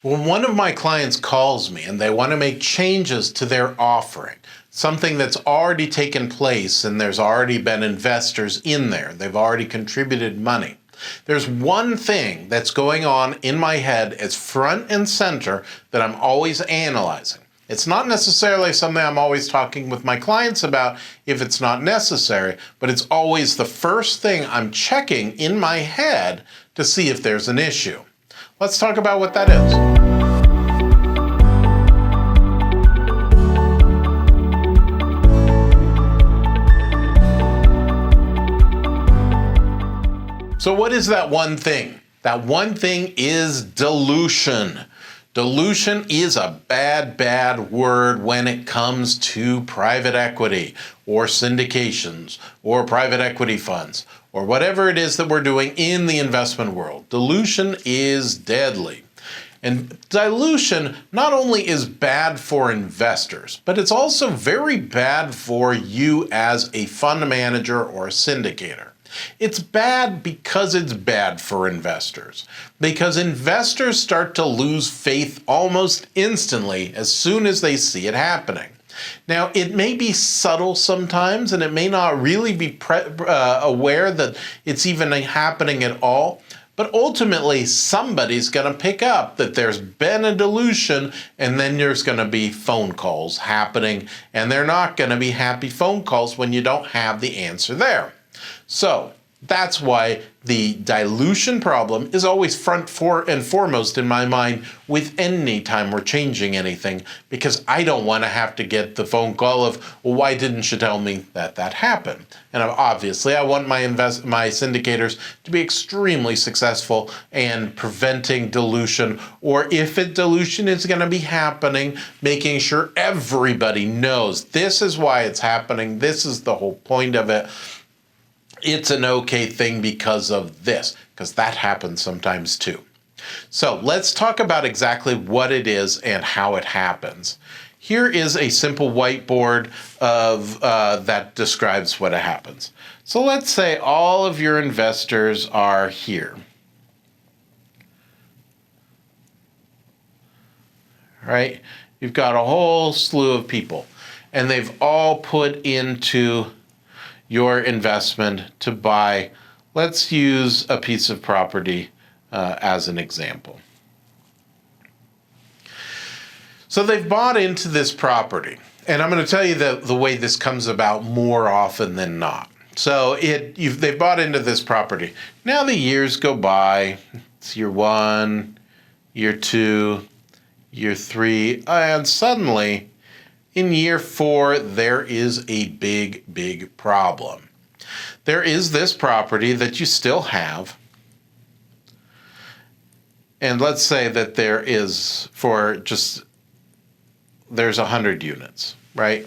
When one of my clients calls me and they want to make changes to their offering, something that's already taken place and there's already been investors in there, they've already contributed money. There's one thing that's going on in my head as front and center that I'm always analyzing. It's not necessarily something I'm always talking with my clients about if it's not necessary, but it's always the first thing I'm checking in my head to see if there's an issue. Let's talk about what that is. So what is that one thing? That one thing is dilution. Dilution is a bad word when it comes to private equity or syndications or private equity funds or whatever it is that we're doing in the investment world. Dilution is deadly. And dilution not only is bad for investors, but it's also very bad for you as a fund manager or a syndicator. It's bad because it's bad for investors, because investors start to lose faith almost instantly as soon as they see it happening. Now, it may be subtle sometimes, and it may not really be aware that it's even happening at all, but ultimately somebody's going to pick up that there's been a dilution, and then there's going to be phone calls happening, and they're not going to be happy phone calls when you don't have the answer there. So that's why the dilution problem is always front and foremost in my mind with any time we're changing anything, because I don't want to have to get the phone call of, well, why didn't you tell me that happened? And obviously I want my syndicators to be extremely successful in preventing dilution, or if dilution is going to be happening, making sure everybody knows this is why it's happening, this is the whole point of it. It's an okay thing because of this, because that happens sometimes too. So let's talk about exactly what it is and how it happens. Here is a simple whiteboard of that describes what happens. So let's say all of your investors are here. Right? You've got a whole slew of people, and they've all put into your investment to buy, let's use a piece of property as an example. So they've bought into this property, and I'm going to tell you the way this comes about more often than not. So they've bought into this property. Now the years go by. It's year 1, year 2, year 3, and suddenly in year 4, there is a big problem. There is this property that you still have, and let's say that there's 100 units, right?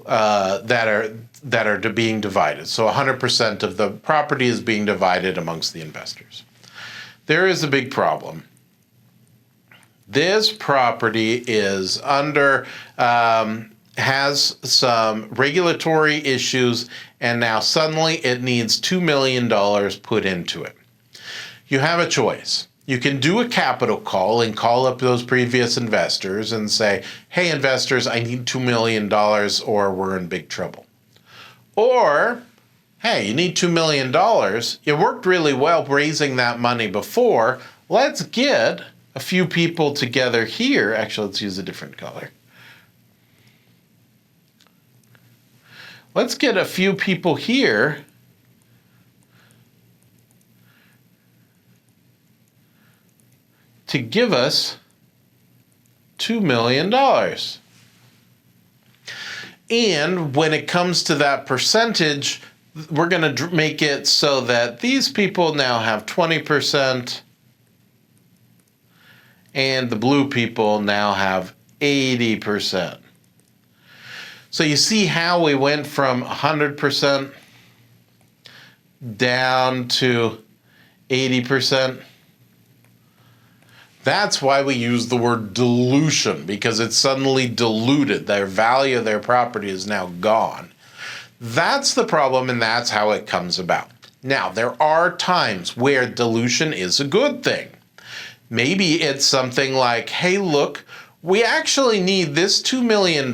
That are being divided. So 100% of the property is being divided amongst the investors. There is a big problem. This property is has some regulatory issues, and now suddenly it needs $2 million put into it. You have a choice. You can do a capital call and call up those previous investors and say, hey, investors, I need $2 million or we're in big trouble. Or, hey, you need $2 million. You worked really well raising that money before. Let's get a few people together here. Actually, let's use a different color. Let's get a few people here to give us $2 million. And when it comes to that percentage, we're going to make it so that these people now have 20%, and the blue people now have 80%. So you see how we went from 100% down to 80%? That's why we use the word dilution, because it's suddenly diluted. Their value of their property is now gone. That's the problem, and that's how it comes about. Now, there are times where dilution is a good thing. Maybe it's something like, hey, look, we actually need this $2 million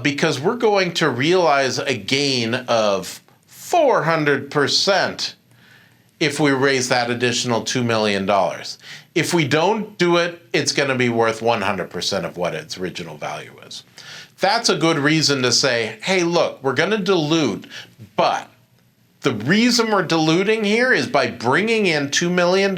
because we're going to realize a gain of 400% if we raise that additional $2 million. If we don't do it, it's going to be worth 100% of what its original value is. That's a good reason to say, hey, look, we're going to dilute, but the reason we're diluting here is by bringing in $2 million,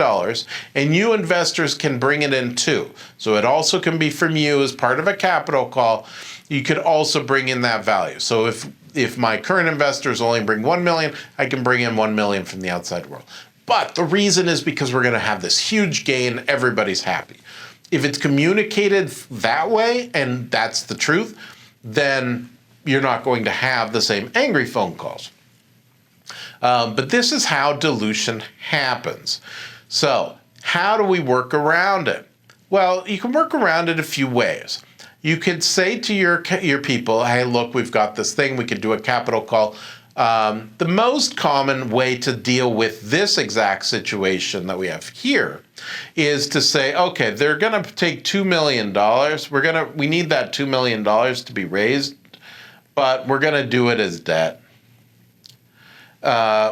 and you investors can bring it in too. So it also can be from you as part of a capital call. You could also bring in that value. So if my current investors only bring $1 million, I can bring in $1 million from the outside world. But the reason is because we're going to have this huge gain. Everybody's happy. If it's communicated that way, and that's the truth, then you're not going to have the same angry phone calls. But this is how dilution happens. So how do we work around it? Well, you can work around it a few ways. You could say to your people, hey, look, we've got this thing. We could do a capital call. The most common way to deal with this exact situation that we have here is to say, okay, they're going to take $2 million. We need that $2 million to be raised, but we're going to do it as debt.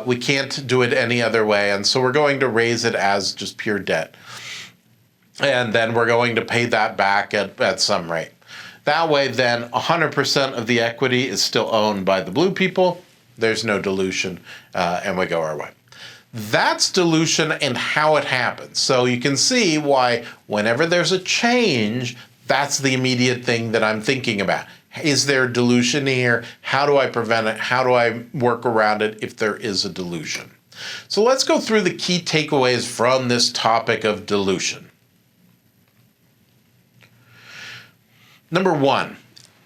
We can't do it any other way, and so we're going to raise it as just pure debt. And then we're going to pay that back at some rate. That way, then 100% of the equity is still owned by the blue people. There's no dilution, and we go our way. That's dilution and how it happens. So you can see why whenever there's a change, that's the immediate thing that I'm thinking about. Is there dilution here? How do I prevent it? How do I work around it if there is a dilution? So let's go through the key takeaways from this topic of dilution. Number one,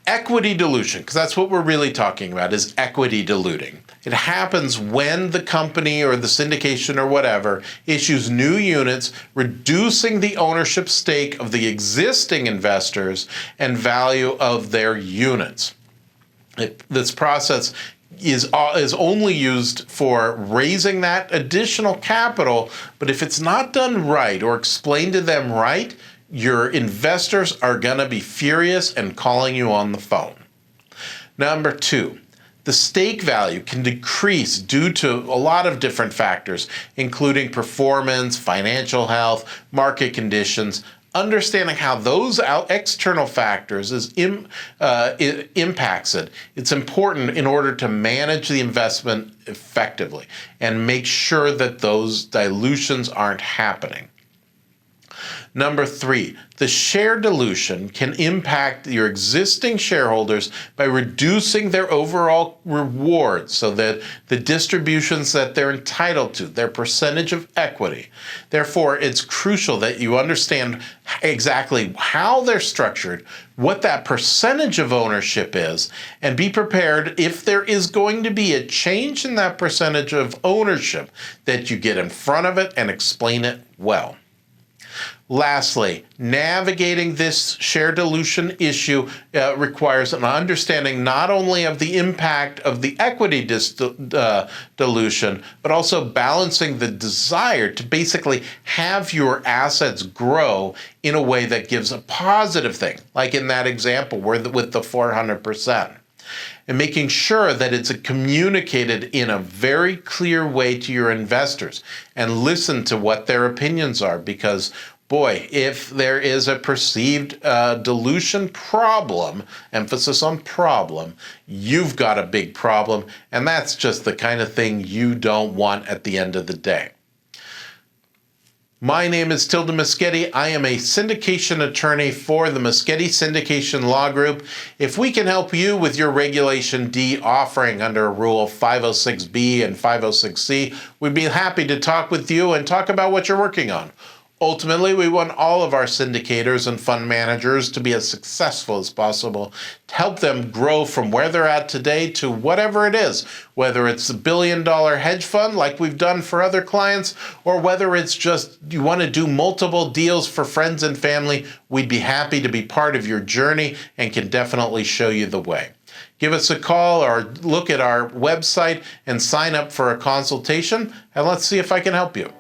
equity dilution, because that's what we're really talking about, is equity diluting. It happens when the company or the syndication or whatever issues new units, reducing the ownership stake of the existing investors and value of their units. This process is only used for raising that additional capital, but if it's not done right or explained to them right, your investors are going to be furious and calling you on the phone. Number two, the stake value can decrease due to a lot of different factors, including performance, financial health, market conditions. Understanding how those external factors impacts it, it's important in order to manage the investment effectively and make sure that those dilutions aren't happening. Number three, the share dilution can impact your existing shareholders by reducing their overall rewards, so that the distributions that they're entitled to, their percentage of equity. Therefore, it's crucial that you understand exactly how they're structured, what that percentage of ownership is, and be prepared if there is going to be a change in that percentage of ownership, that you get in front of it and explain it well. Lastly, navigating this share dilution issue requires an understanding not only of the impact of the equity dilution, but also balancing the desire to basically have your assets grow in a way that gives a positive thing, like in that example with the 400%. And making sure that it's communicated in a very clear way to your investors and listen to what their opinions are, because boy, if there is a perceived dilution problem, emphasis on problem, you've got a big problem, and that's just the kind of thing you don't want at the end of the day. My name is Tilda Moschetti. I am a syndication attorney for the Moschetti Syndication Law Group. If we can help you with your Regulation D offering under Rule 506B and 506C, we'd be happy to talk with you and talk about what you're working on. Ultimately, we want all of our syndicators and fund managers to be as successful as possible, to help them grow from where they're at today to whatever it is, whether it's a billion-dollar hedge fund like we've done for other clients, or whether it's just you want to do multiple deals for friends and family. We'd be happy to be part of your journey and can definitely show you the way. Give us a call or look at our website and sign up for a consultation, and let's see if I can help you.